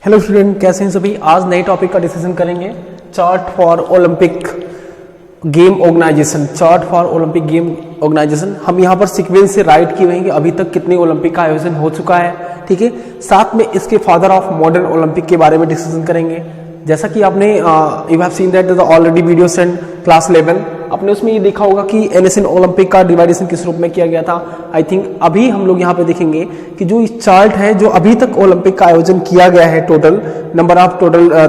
Hello student, कैसे हैं सभी। आज नए टॉपिक का डिस्कशन करेंगे, chart for Olympic game organization. Chart for Olympic game organization हम यहाँ पर सीक्वेंस से राइट किए हुए हैं कि अभी तक कितने ओलंपिक का आयोजन हो चुका है, ठीक है। साथ में इसके फादर ऑफ मॉडर्न ओलंपिक के बारे में डिस्कशन करेंगे। जैसा कि आपने you have seen that already video send class 11, आपने उसमें ये देखा होगा कि NSN ओलंपिक का डिवाइडेशन किस रूप में किया गया था। आई थिंक अभी हम लोग यहाँ पे देखेंगे कि जो चार्ट है जो अभी तक ओलंपिक का आयोजन किया गया है, टोटल नंबर ऑफ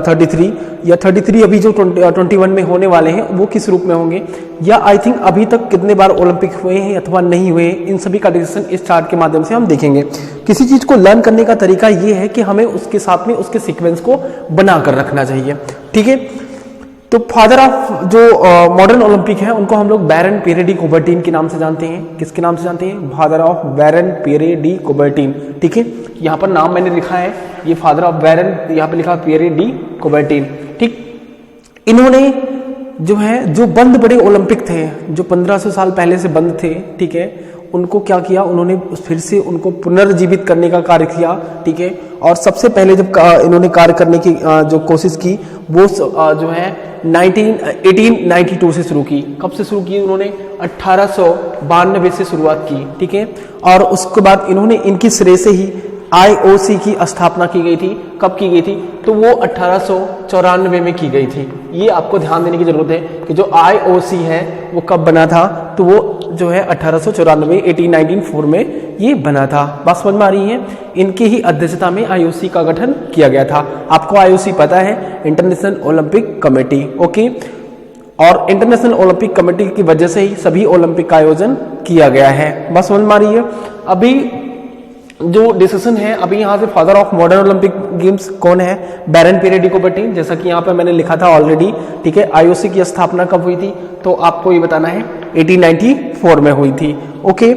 33 या 33 अभी जो 21 में होने वाले हैं वो किस रूप में होंगे, या आई थिंक अभी तक कितने बार ओलंपिक हुए हैं अथवा नहीं हुए, इन सभी का डिस्कशन इस चार्ट के माध्यम से हम देखेंगे। किसी चीज को लर्न करने का तरीका ये है कि हमें उसके साथ में उसके सीक्वेंस को बनाकर रखना चाहिए, ठीक है। तो फादर ऑफ जो मॉडर्न ओलंपिक है उनको हम लोग बैरन पियरे डी कुबर्टीन के नाम से जानते हैं। किसके नाम से जानते हैं? Father of Baron Pierre de Coubertin, ठीक है। यहाँ पर नाम मैंने लिखा है, ये फादर ऑफ बैरन, यहाँ पे लिखा पियरे डी कुबर्टीन, ठीक। इन्होंने जो है जो बंद पड़े ओलंपिक थे, जो 1500 साल पहले से बंद थे, ठीक है, उनको क्या किया, उन्होंने फिर से उनको पुनर्जीवित करने का कार्य किया, ठीक है। और सबसे पहले जब इन्होंने कार्य करने की जो कोशिश की वो जो है 1892 से शुरू की। कब से शुरू की? उन्होंने 1892 से शुरुआत की, ठीक है। और उसके बाद इन्होंने इनकी श्रेय से ही IOC की स्थापना की गई थी। कब की गई थी? तो वो 1894 में की गई थी। ये आपको ध्यान देने की जरूरत है कि जो IOC है वो कब बना था, तो वो जो है 1894 में ये बना था। बात समझ में आ रही है? इनकी ही अध्यक्षता में IOC का गठन किया गया था। आपको IOC पता है, इंटरनेशनल ओलंपिक कमेटी, ओके। और इंटरनेशनल ओलंपिक कमेटी की वजह से ही सभी ओलंपिक का आयोजन किया गया है। बात समझ में आ रही है? अभी जो डिसीजन है, अभी यहाँ से father of modern Olympic games कौन है? बैरन पियरे डी कुबर्टीन, जैसा कि यहाँ पे मैंने लिखा था ऑलरेडी, ठीक है। IOC की स्थापना कब हुई थी? तो आपको ये बताना है 1894 में हुई थी, ओके।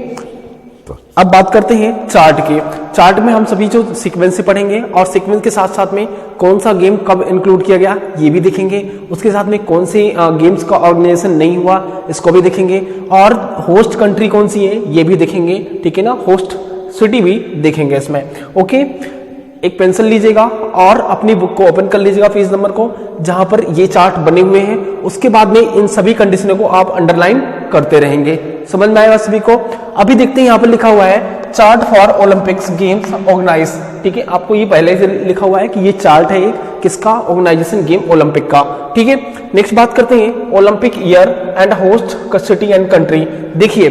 अब बात करते हैं चार्ट के। चार्ट में हम सभी जो सीक्वेंस से पढ़ेंगे और सीक्वेंस के साथ साथ में कौन सा गेम कब इंक्लूड किया गया ये भी देखेंगे। उसके साथ में कौन से गेम्स का ऑर्गेनाइजेशन नहीं हुआ इसको भी देखेंगे, और होस्ट कंट्री कौन सी है ये भी देखेंगे, ठीक है ना। होस्ट सिटी भी देखेंगे इसमें, ओके। एक पेंसिल लीजिएगा और अपनी बुक को ओपन कर लीजिएगा, पेज नंबर को, जहां पर ये चार्ट बने हुए हैं। उसके बाद में इन सभी कंडीशनों को आप अंडरलाइन करते रहेंगे। समझ में आएगा सभी को? अभी देखते हैं, यहाँ पर लिखा हुआ है chart for Olympics games organize, ठीक है। आपको ये पहले से लिखा हुआ है कि ये चार्ट है एक किसका? ऑर्गेनाइजेशन गेम ओलंपिक का, ठीक है। नेक्स्ट बात करते हैं Olympic year and host city and country. देखिए,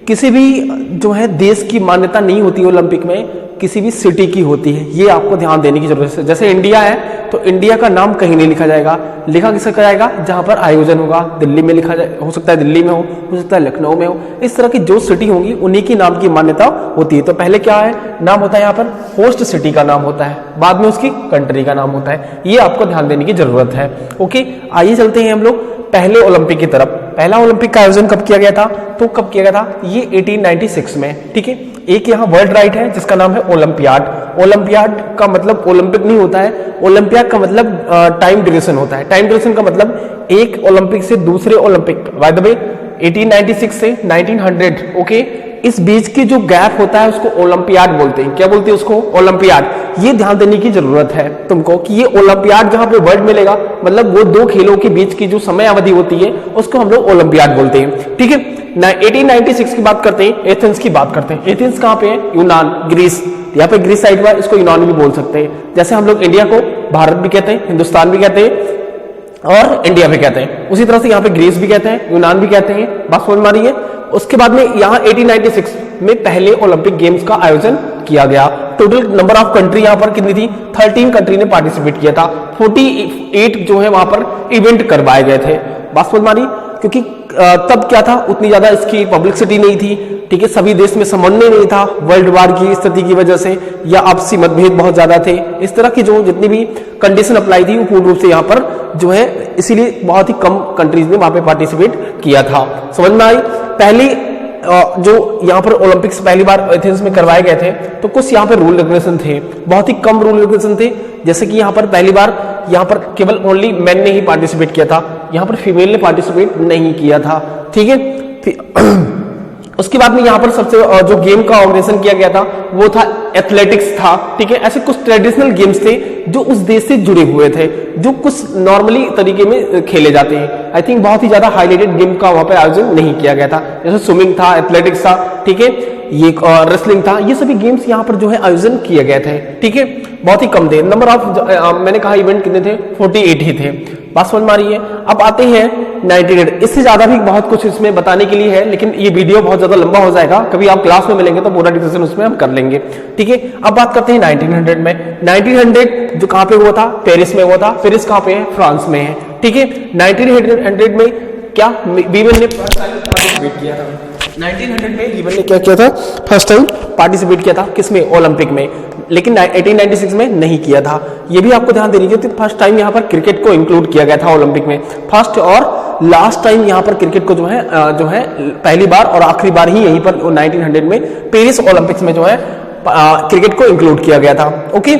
किसी भी जो है देश की मान्यता नहीं होती ओलंपिक में, किसी भी सिटी की होती है। ये आपको ध्यान देने की जरूरत है। जैसे इंडिया है तो इंडिया का नाम कहीं नहीं लिखा जाएगा, लिखा किसका जाएगा? जहां पर आयोजन होगा। दिल्ली में लिखा जाए, हो सकता है दिल्ली में हो सकता है लखनऊ में हो। इस तरह की जो सिटी होंगी उन्हीं की नाम की मान्यता होती है। तो पहले क्या है नाम होता है? यहाँ पर होस्ट सिटी का नाम होता है, बाद में उसकी कंट्री का नाम होता है। ये आपको ध्यान देने की जरूरत है, ओके। आइए चलते हैं हम लोग पहले ओलंपिक की तरफ। पहला ओलंपिक का आयोजन कब किया गया था? तो कब किया गया था? ये 1896 में, ठीक है। एक यहाँ वर्ड राइट है जिसका नाम है ओलंपियाड। ओलंपियाड का मतलब ओलंपिक नहीं होता है, ओलंपियाड का मतलब टाइम ड्यूरेशन होता है। टाइम ड्यूरेशन का मतलब एक ओलंपिक से दूसरे ओलंपिक, बाय द वे 1896 से 1900, ओके, इस बीच की जो गैप होता है उसको ओलंपियाड बोलते हैं। क्या बोलते हैं उसको? ओलंपियाड। ये ध्यान देने की जरूरत है तुमको कि ये ओलंपियाड जहां पे वर्ड मिलेगा मतलब वो दो खेलों के बीच की जो समय अवधि होती है उसको हम लोग ओलंपियाड बोलते हैं, ठीक है। 1896 की बात करते हैं, एथेंस की बात करते हैं। एथेंस कहां पे है? यूनान, ग्रीस। यहाँ पे ग्रीस साइड हुआ, इसको यूनान भी बोल सकते हैं। जैसे हम लोग इंडिया को भारत भी कहते हैं, हिंदुस्तान भी कहते हैं और इंडिया भी कहते हैं, उसी तरह से यहाँ पे ग्रीस भी कहते हैं, यूनान भी कहते हैं। बात समझ में आ रही है? उसके बाद में यहाँ 1896 में पहले ओलंपिक गेम्स का आयोजन किया गया। टोटल नंबर ऑफ कंट्री यहाँ पर कितनी थी? 13 कंट्री ने पार्टिसिपेट किया था। 48 जो है वहां पर इवेंट करवाए गए थे। बात समझ में आ रही? क्योंकि तब क्या था, उतनी ज्यादा इसकी पब्लिसिटी नहीं थी, ठीक है। सभी देश में समन्वय नहीं था वर्ल्ड वार की स्थिति की वजह से, या आपसी मतभेद बहुत ज्यादा थे। इस तरह की जो जितनी भी कंडीशन अप्लाई थी वो पूर्ण रूप से यहाँ पर जो है, इसीलिए बहुत ही कम कंट्रीज ने वहां पे पार्टिसिपेट किया था। समझ में आई? पहली जो यहाँ पर ओलंपिक्स पहली बार एथेंस में करवाए गए थे तो कुछ यहाँ पर रूल रेगुलेशन थे, बहुत ही कम रूल रेगुलेशन थे। जैसे कि यहाँ पर पहली बार यहाँ पर केवल ओनली मेन ने ही पार्टिसिपेट किया था, यहाँ पर फीमेल ने पार्टिसिपेट नहीं किया था, ठीक है। उसके बाद में यहाँ पर सबसे जो गेम का ऑर्गेनाइजेशन किया गया था वो था एथलेटिक्स था, ठीक है। ऐसे कुछ ट्रेडिशनल गेम्स थे जो उस देश से जुड़े हुए थे, जो कुछ नॉर्मली तरीके में खेले जाते हैं। आई थिंक बहुत ही ज्यादा हाईलाइटेड गेम का वहां पे आयोजन नहीं किया गया था, जैसे स्विमिंग था, एथलेटिक्स था, ठीक है, ये रेसलिंग था, ये सभी गेम्स यहाँ पर जो है आयोजन किए गए थे, ठीक है। बहुत ही कम थे, नंबर ऑफ मैंने कहा इवेंट कितने थे, 48 ही थे। बात समझ में आ रही है। अब आते हैं 1900, इससे ज्यादा भी बहुत कुछ इसमें बताने के लिए है, लेकिन ये वीडियो बहुत ज्यादा लंबा हो जाएगा, कभी आप क्लास में मिलेंगे तो पूरा डिस्कशन उसमें हम कर लेंगे, ठीक है। अब बात करते हैं 1900 में। 1900 जो कहां पे हुआ था, पेरिस में हुआ था। पेरिस कहां पे है, फ्रांस में है, ठीक है। 1900 में क्या वीमेन ने फर्स्ट टाइम पार्टिसिपेट किया था। 1900 में वीमेन ने क्या किया था, फर्स्ट टाइम पार्टिसिपेट किया था, किसमें, ओलंपिक में, लेकिन 1896 में नहीं किया था। ये भी आपको ध्यान देनी चाहिए, फर्स्ट टाइम यहाँ पर क्रिकेट को इंक्लूड किया गया था ओलंपिक में, फर्स्ट और लास्ट टाइम यहाँ पर क्रिकेट को जो है पहली बार और आखिरी बार ही यहीं पर 1900 में पेरिस ओलंपिक्स में जो है क्रिकेट को इंक्लूड किया गया था, ओके।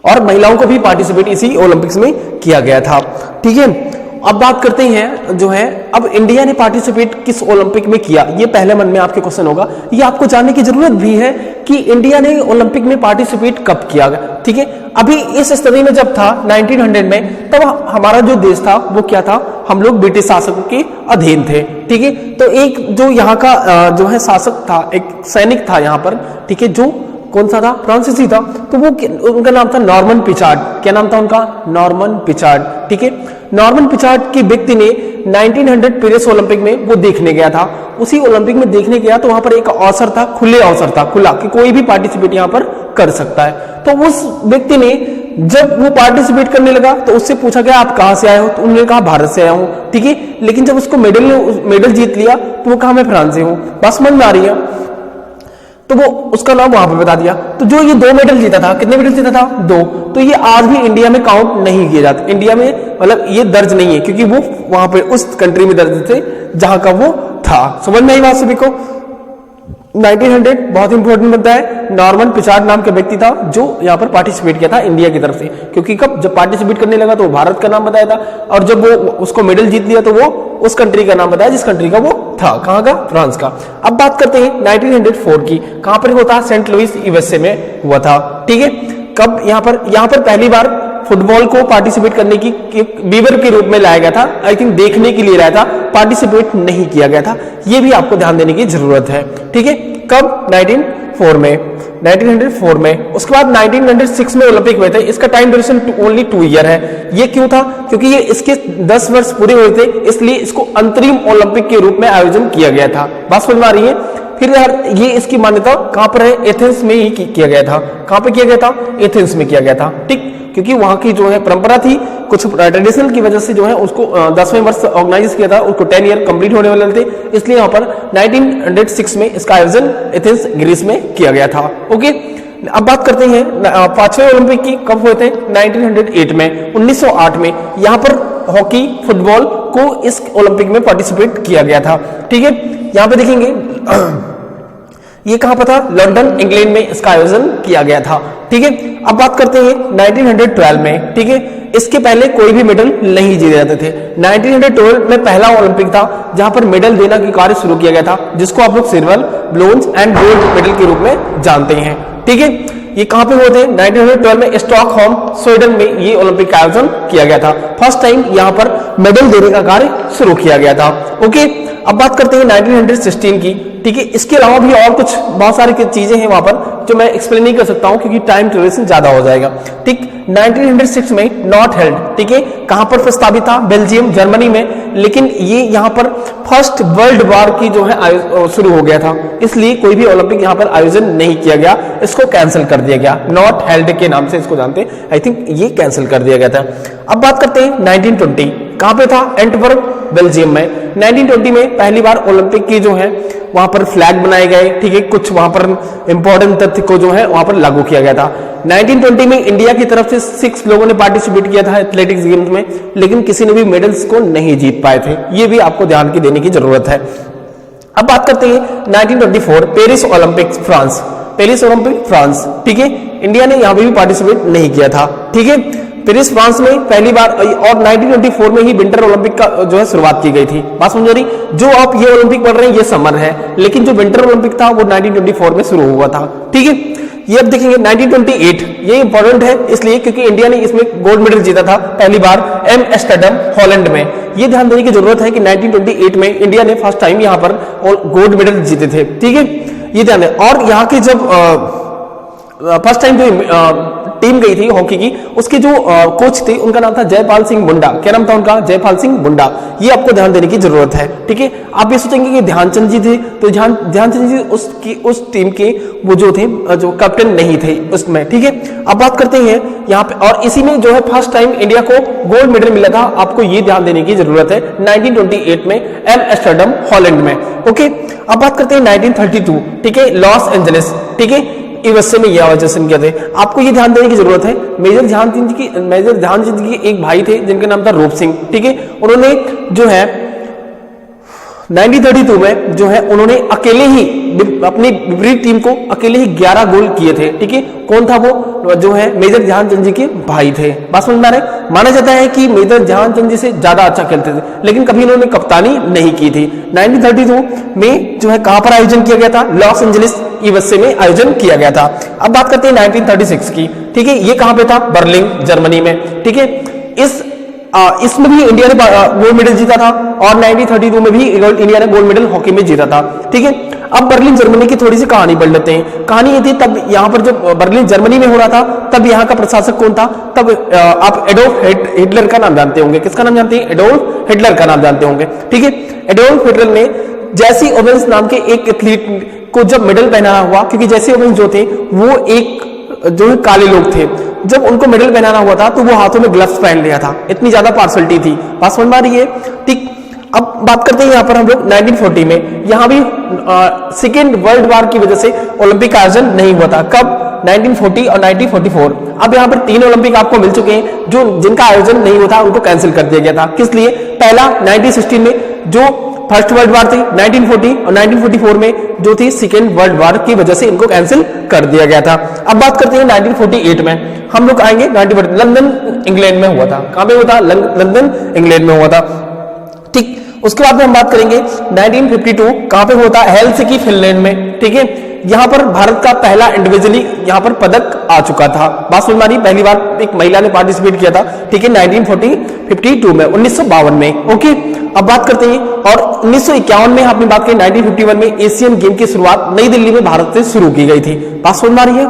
और महिलाओं को भी पार्टिसिपेट इसी ओलंपिक्स में किया गया था, ठीक है। अब बात करते हैं जो है, अब इंडिया ने पार्टिसिपेट किस ओलंपिक में किया, ये पहले मन में आपके क्वेश्चन होगा, ये आपको जानने की जरूरत भी है कि इंडिया ने ओलंपिक में पार्टिसिपेट कब किया, ठीक है। अभी इस स्थिति में जब था 1900 में, तब हमारा जो देश था वो क्या था, हम लोग ब्रिटिश शासक के अधीन थे, ठीक है। तो एक जो यहाँ का जो है शासक था, एक सैनिक था यहाँ पर, ठीक है, जो कौन सा था, फ्रांसीसी था, तो वो उनका नाम था नॉर्मन पिचार्ड। क्या नाम था उनका, नॉर्मन पिचार्ड, ठीक है। नॉर्मन पिचार्ड के व्यक्ति ने 1900 पेरिस ओलंपिक में वो देखने गया था। उसी ओलंपिक में देखने गया तो वहां पर एक अवसर था, खुले अवसर था, खुला कि कोई भी पार्टिसिपेट यहाँ पर कर सकता है। तो उस व्यक्ति ने जब वो पार्टिसिपेट करने लगा तो उससे पूछा गया आप कहां से आए हो, तो उन्होंने कहा भारत से आया हूं, ठीक है। लेकिन जब उसको मेडल जीत लिया तो वो कहा मैं फ्रांस से हूं। बस समझ में आ रही है। तो वो उसका नाम वहां पे बता दिया। तो जो ये 2 मेडल जीता था, कितने मेडल जीता था, 2, तो ये आज भी इंडिया में काउंट नहीं किए जाते, इंडिया में मतलब ये दर्ज नहीं है, क्योंकि वो वहां पे उस कंट्री में दर्ज थे जहां का वो था। समझ में आई बात सभी को। 1900 बहुत इंपॉर्टेंट मुद्दा है। नॉर्मन पिचार्ड नाम का व्यक्ति था जो यहाँ पर पार्टिसिपेट किया था इंडिया की तरफ से, क्योंकि कब जब पार्टिसिपेट करने लगा तो भारत का नाम बताया था, और जब वो उसको मेडल जीत लिया तो वो उस कंट्री का नाम बताया जिस कंट्री का वो था, कहां का, फ्रांस का। अब बात करते हैं 1904 की, कहां पर होता है, सेंट लुइस यूएसए में हुआ था, ठीक है। कब यहाँ पर पहली बार फुटबॉल को पार्टिसिपेट करने की बीवर के रूप में लाया गया था, आई थिंक देखने के लिए लाया था, पार्टिसिपेट नहीं किया गया था, ये भी आपको ध्यान देने की जरूरत है, ठीक है। कब, 1904 में। उसके बाद 1906 में ओलंपिक हुए थे। इसका टाइम ड्यूरेशन ओनली 2 ईयर है। ये क्यों था, क्योंकि ये इसके 10 वर्ष पूरे हुए थे, इसलिए इसको अंतरिम ओलंपिक के रूप में आयोजन किया गया था। बात समझ में आ रही है। फिर यार ये इसकी मान्यता कहां पर है, एथेंस में ही किया गया था। कहां पे किया गया था, एथेंस में किया गया था, ठीक, क्योंकि वहां की जो है परंपरा थी, कुछ ट्रेडिशनल की वजह से जो है उसको 10वें वर्ष ऑर्गेनाइज किया था, उसको 10 ईयर कंप्लीट होने वाले थे, इसलिए यहाँ पर 1906 में इसका आयोजन एथेंस ग्रीस में किया गया था, ओके। अब बात करते हैं 5वें ओलंपिक की, कब हुए थे, 1908 में, 1908 में यहाँ पर हॉकी, फुटबॉल को इस ओलंपिक में पार्टिसिपेट किया गया था, ठीक है। यहाँ पे देखेंगे ये कहां पर था, लंदन इंग्लैंड में इसका आयोजन किया गया था, ठीक है। अब बात करते हैं 1912 में, ठीक है। इसके पहले कोई भी मेडल नहीं जीते जाते थे। 1912 में पहला ओलंपिक था जहां पर मेडल देना की कार्य शुरू किया गया था, जिसको आप लोग silver, bronze and gold medal के रूप में जानते हैं, ठीक है। ये कहां पे हुए थे, 1912 में स्टॉकहोम, स्वीडन में ये ओलंपिक का आयोजन किया गया था। फर्स्ट टाइम यहां पर मेडल देने का कार्य शुरू किया गया था, ओके। अब बात करते हैं 1916 की, ठीक है। इसके अलावा भी और कुछ बहुत सारी चीजें हैं वहां पर जो मैं एक्सप्लेन नहीं कर सकता हूं क्योंकि टाइम ड्यूरेशन ज्यादा हो जाएगा, ठीक। 1906 में नॉट हेल्ड, ठीक है। कहां पर प्रस्तावित था, बेल्जियम, जर्मनी में, लेकिन ये यहां पर फर्स्ट वर्ल्ड वॉर की जो है शुरू हो गया था, इसलिए कोई भी ओलंपिक यहां पर आयोजन नहीं किया गया, इसको कैंसिल कर दिया गया। नॉट हेल्ड के नाम से इसको जानते हैं, आई थिंक ये कैंसिल कर दिया गया था। अब बात करते हैं 1920, कहां पे था, एंटवर्प, बेल्जियम में। 1920 में पहली बार ओलंपिक की जो है वहां पर फ्लैग बनाए गए, ठीक है। कुछ वहां पर इंपॉर्टेंट तथ्य को जो है वहां पर लागू किया गया था। 1920 में इंडिया की तरफ से 6 लोगों ने पार्टिसिपेट किया था एथलेटिक्स गेम्स में, लेकिन किसी ने भी मेडल्स को नहीं जीत पाए थे, ये भी आपको ध्यान की देने की जरूरत है। अब बात करते हैं 1924 Paris Olympics, France, Paris Olympic France, ठीक है। इंडिया ने यहां पे भी पार्टिसिपेट नहीं किया था, ठीक है। पेरिस फ्रांस में पहली बार, और 1924 में ही विंटर ओलंपिक का जो है शुरुआत की गई थी। बात समझ रही? जो आप ये ओलंपिक पढ़ रहे हैं ये समर है, लेकिन जो विंटर ओलंपिक था वो 1924 में शुरू हुआ था। ठीक है, ये अब देखेंगे 1928, ये इंपॉर्टेंट है इसलिए क्योंकि इंडिया ने इसमें गोल्ड मेडल जीता था पहली बार एम्स्टर्डम हॉलैंड में। ये ध्यान देने की जरूरत है कि 1928 में इंडिया ने फर्स्ट टाइम यहां पर गोल्ड मेडल जीते थे। ठीक है, ये ध्यान है। और यहाँ के जब फर्स्ट टाइम जो टीम गई थी हॉकी की, उसके जो कोच थे उनका नाम था जयपाल सिंह मुंडा। क्या नाम था उनका? जयपाल सिंह मुंडा। ये आपको ध्यान देने की जरूरत है। ठीक है, आप ये सोचेंगे कि ध्यानचंद जी थे, तो ध्यानचंद जी उस टीम के वो जो थे जो कैप्टन नहीं थे उसमें। ठीक है, अब बात करते हैं यहाँ पे, और इसी में जो है फर्स्ट टाइम इंडिया को गोल्ड मेडल मिला था। आपको ये ध्यान देने की जरूरत है 1928 में एम्स्टर्डम हॉलैंड में। ओके, अब बात करते हैं 1932। ठीक है, लॉस एंजलिस। ठीक है, यूएसए में यह आयोजन किया थे। आपको ये ध्यान देने की जरूरत है, मेजर ध्यानचंद जी के एक भाई थे जिनका नाम था रूप सिंह। ठीक है, उन्होंने जो है 1932 में जो है उन्होंने अकेले ही अपनी विपरीत टीम को अकेले ही 11 गोल किए थे। ठीक है, कौन था वो? जो है मेजर ध्यानचंद जी के भाई थे। बात समझ में आ रहा है? माना जाता है कि मेजर ध्यानचंद जी से ज्यादा अच्छा खेलते थे, लेकिन कभी इन्होंने कप्तानी नहीं की थी। 1932 में जो है कहां पर आयोजन किया गया था? लॉस एंजलिस यूएसए में आयोजन किया गया था। अब बात करते हैं 1936 की। ठीक है, ये कहां पे था? बर्लिन जर्मनी में। ठीक है, इसमें भी इंडिया ने गोल्ड मेडल जीता था, और 1932 में भी इंडिया ने गोल्ड मेडल हॉकी में जीता था। ठीक है, अब बर्लिन जर्मनी की थोड़ी सी कहानी पढ़ लेते हैं। कहानी ये थी, तब यहाँ पर जब बर्लिन जर्मनी में हो रहा था, तब यहाँ का प्रशासक कौन था? तब आप एडोल्फ हिटलर का नाम जानते होंगे। किसका नाम जानते हैं? एडोल्फ हिटलर का नाम जानते होंगे। ठीक है, एडोल्फ हिटलर ने जैसी ओवेंस नाम के एक एथलीट को जब मेडल पहनाना हुआ, क्योंकि जैसे ओवेंस जो थे वो एक जो है काले लोग थे, जब उनको मेडल पहनाना हुआ था तो वो हाथों में ग्लव्स पहन लिया था। इतनी ज्यादा पार्सलिटी थी। बात समझ में आ रही है? ठीक, अब बात करते हैं यहाँ पर हम लोग 1940 में। यहाँ भी सेकेंड वर्ल्ड वॉर की वजह से ओलंपिक का आयोजन नहीं हुआ था। कब? 1940 और 1944। अब यहाँ पर 3 ओलंपिक आपको मिल चुके हैं जो जिनका आयोजन नहीं हुआ था, उनको कैंसिल कर दिया गया था। किस लिए? पहला 1916 में जो फर्स्ट वर्ल्ड वॉर थी 1940, और 1944 में जो थी सेकेंड वर्ल्ड वॉर की वजह से इनको कैंसिल कर दिया गया था। अब बात करते हैं 1948 में। हम लोग आएंगे 1940, लंदन इंग्लैंड में हुआ था। कहां पे हुआ था? लंदन इंग्लैंड में हुआ था। ठीक, उसके बाद में हम बात करेंगे 1952 कहां पे हुआ था? हेलसिंकी फिनलैंड में। ठीक है, यहां पर भारत का पहला इंडिविजुअली यहां पर पदक आ चुका था। बात समझ में आ रही? पहली बार एक महिला ने पार्टिसिपेट किया था। ठीक है, 1952 में, 1952 में। ओके, अब बात करते हैं, और 1951 में आपने बात की 1951 में एशियन गेम की शुरुआत नई दिल्ली में भारत से शुरू की गई थी। बात समझ में आ रही है?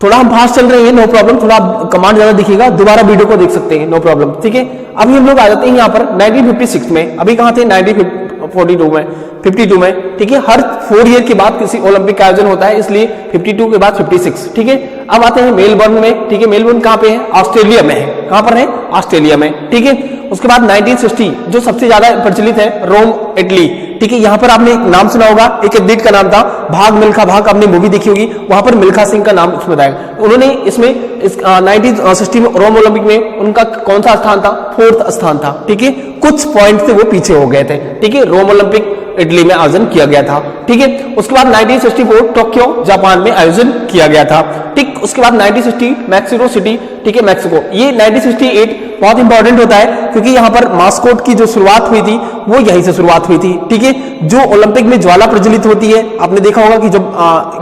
थोड़ा हम फास्ट चल रहे हैं, नो प्रॉब्लम। थोड़ा कमांड ज्यादा दिखेगा, दोबारा वीडियो को देख सकते हैं, नो प्रॉब्लम। ठीक है, अभी हम लोग आ जाते हैं यहाँ पर 1956 में। अभी कहां थे? 1942 में, 52 में। ठीक है, हर 4 ईयर के बाद किसी ओलंपिक का आयोजन होता है, इसलिए 52 के बाद 56। ठीक है, अब आते हैं मेलबर्न में। ठीक है, मेलबर्न कहां पे है? ऑस्ट्रेलिया में है। कहां पर है? ऑस्ट्रेलिया में। ठीक है, उसके बाद 1960 जो सबसे ज्यादा प्रचलित है, रोम इटली। ठीक है, यहां पर आपने एक नाम सुना होगा, एक एथलीट का नाम था भाग मिल्खा भाग। आपने मूवी देखी होगी, वहां पर मिल्खा सिंह का नाम उसमें बताया। उन्होंने इसमें 1960 में रोम ओलंपिक में उनका कौन सा स्थान था? 4th स्थान था। ठीक है, कुछ पॉइंट से वो पीछे हो गए थे। ठीक है, रोम ओलंपिक इटली में आयोजन किया गया था। ठीक है, उसके बाद 1964 टोक्यो जापान में आयोजन किया गया था। ठीक, उसके बाद 1960 मैक्सिको सिटी। ठीक है, मैक्सिको। ये 1968 बहुत इंपॉर्टेंट होता है क्योंकि यहाँ पर मास्कोट की जो शुरुआत हुई थी वो यहीं से शुरुआत हुई थी। ठीक है, जो ओलंपिक में ज्वाला प्रज्वलित होती है, आपने देखा होगा कि जब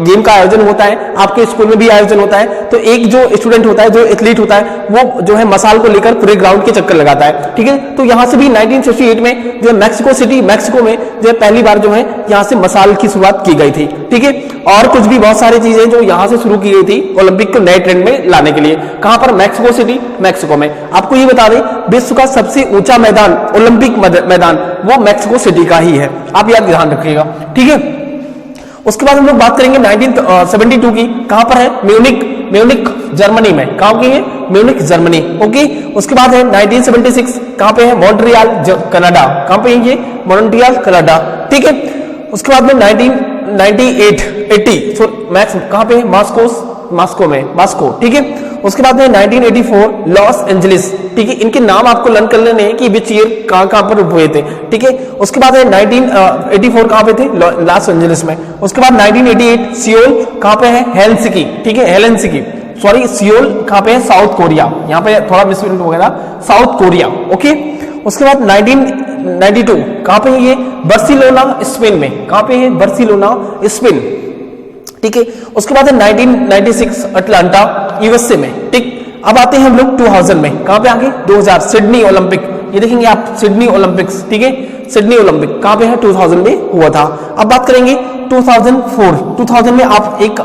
गेम का आयोजन होता है, आपके स्कूल में भी आयोजन होता है, तो एक जो स्टूडेंट होता है, जो एथलीट होता है, वो जो है मसाल को लेकर पूरे ग्राउंड के चक्कर लगाता है। ठीक है, तो यहाँ से भी 1968 में जो है मैक्सिको सिटी, मैक्सिको में जो है पहली बार जो है यहाँ से मसाल की शुरुआत की गई थी। ठीक है, और कुछ भी बहुत सारी चीजें जो यहाँ से शुरू की गई थी ओलंपिक को नए ट्रेंड में लाने के लिए। कहां पर? मैक्सिको सिटी, मैक्सिको में। आपको ये बता दें, विश्व का सबसे ऊंचा मैदान, ओलंपिक मैदान, वो मैक्सिको सिटी का ही है। आप याद ध्यान रखिएगा। ठीक है, उसके बाद हम लोग बात करेंगे 1972 की। कहां पर है? म्यूनिक जर्मनी में। कहां की है? Munich Germany. ओके, उसके बाद है 1976। कहां पे है? Montreal Canada. कहां पे है ये? Montreal Canada. ठीक है, उसके बाद में 1980 मैक्स कहां पे? मास्को में, मास्को। ठीक है, उसके बाद में 1984 लॉस एंजलिस। ठीक है, इनके नाम आपको लर्न कर लेने हैं कि विच ईयर कहां पर हुए थे। ठीक है, उसके बाद है 1984 कहां पे थे? लॉस एंजलिस में। उसके बाद 1988 सियोल। कहां पे है? हेलसिंकी। ठीक है, हेलसिंकी। सॉरी सियोल कहां पे है, साउथ कोरिया, यहाँ पे थोड़ा मिसप्रिंट हो गया, साउथ कोरिया। ओके, उसके बाद 1992 कहां पे है ये, बार्सिलोना स्पेन में, कहां पे है, बार्सिलोना स्पेन, ठीक है। उसके बाद है 1996 अटलांटा यूएसए में, ठीक। अब आते हैं हम लोग 2000 में, कहां पे आगे, 2000 सिडनी ओलंपिक, ये देखेंगे आप सिडनी ओलंपिक्स, ठीक है, सिडनी ओलंपिक कहां पे है, 2000 में हुआ था। अब बात करेंगे 2004 में आप एक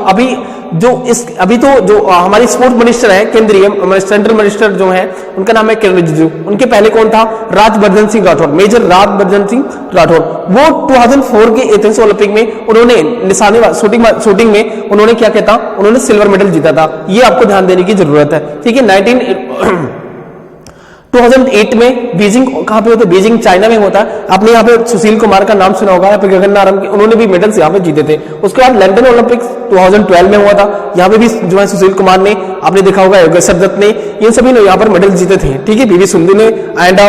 अभी तो जो हमारी स्पोर्ट्स मिनिस्टर है, केंद्रीय सेंट्रल मिनिस्टर जो है, उनका नाम है किरण रिजिजू। उनके पहले कौन था, राजवर्धन सिंह राठौर, मेजर राजवर्धन सिंह राठौर। वो 2004 के एथेंस ओलंपिक में उन्होंने निशानेबाज शूटिंग में उन्होंने क्या कहता, उन्होंने सिल्वर मेडल जीता था। ये आपको ध्यान देने की जरूरत है, ठीक है। 2008 में बीजिंग कहां पे होता है, बीजिंग चाइना में होता है। आपने यहाँ पे सुशील कुमार का नाम सुना होगा, या फिर गगन नारंग, उन्होंने भी मेडल्स यहाँ पे जीते थे। उसके बाद लंदन ओलंपिक्स 2012 में हुआ था, यहाँ पे भी जो है सुशील कुमार ने, आपने देखा होगा योगेश्वर दत्त ने, ये सभी ने यहाँ पर मेडल जीते थे, ठीक है। पीवी सिंधु ने एंड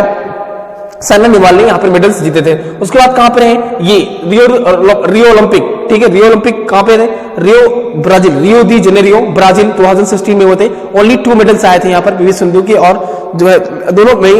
साइना नेहवाल ने यहाँ पर मेडल्स जीते थे। उसके बाद कहां पर है ये रियो ओलंपिक, ठीक है, रियो ओलंपिक कहां पे थे, रियो दी जेनेरियो ब्राजील 2016 में होते। ओनली 2 मेडल्स आए थे यहाँ पर पीवी सिंधु के, और जो है दोनों में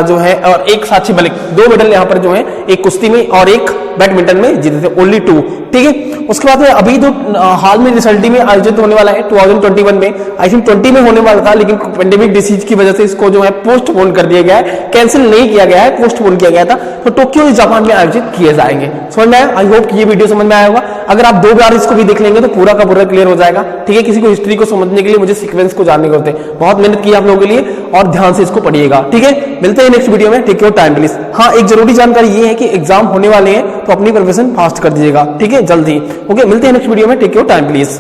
जो है, और एक साक्षी मलिक, 2 मेडल यहाँ पर जो है, एक कुश्ती में और एक बैडमिंटन में जीते थे, ओनली 2, ठीक है। उसके बाद अभी जो हाल में रिसल्टी में आयोजित होने वाला है 2021 में, आई थिंक 20 में होने वाला था, लेकिन पेंडेमिक डिसीज की वजह से इसको जो है पोस्टपोन कर दिया गया है, कैंसिल नहीं किया गया है, पोस्टपोन किया गया था। तो टोक्यो जापान में आयोजित किए जाएंगे। समझ में आया, आई होप ये वीडियो समझ में आया होगा। अगर आप 2 बार इसको भी देख लेंगे तो पूरा का पूरा क्लियर हो जाएगा, ठीक है। किसी को हिस्ट्री को समझने के लिए मुझे सीक्वेंस को जानने को होते हैं, बहुत मेहनत की आप लोगों के लिए, और ध्यान से इसको पढ़िएगा, ठीक है। मिलते हैं नेक्स्ट वीडियो में, टेक योर टाइम प्लीज। हाँ, एक जरूरी जानकारी ये है कि एग्जाम होने वाले हैं, तो अपनी प्रिपरेशन फास्ट कर दीजिएगा, ठीक है, जल्दी। ओके, मिलते हैं नेक्स्ट वीडियो में, टेक योर टाइम प्लीज।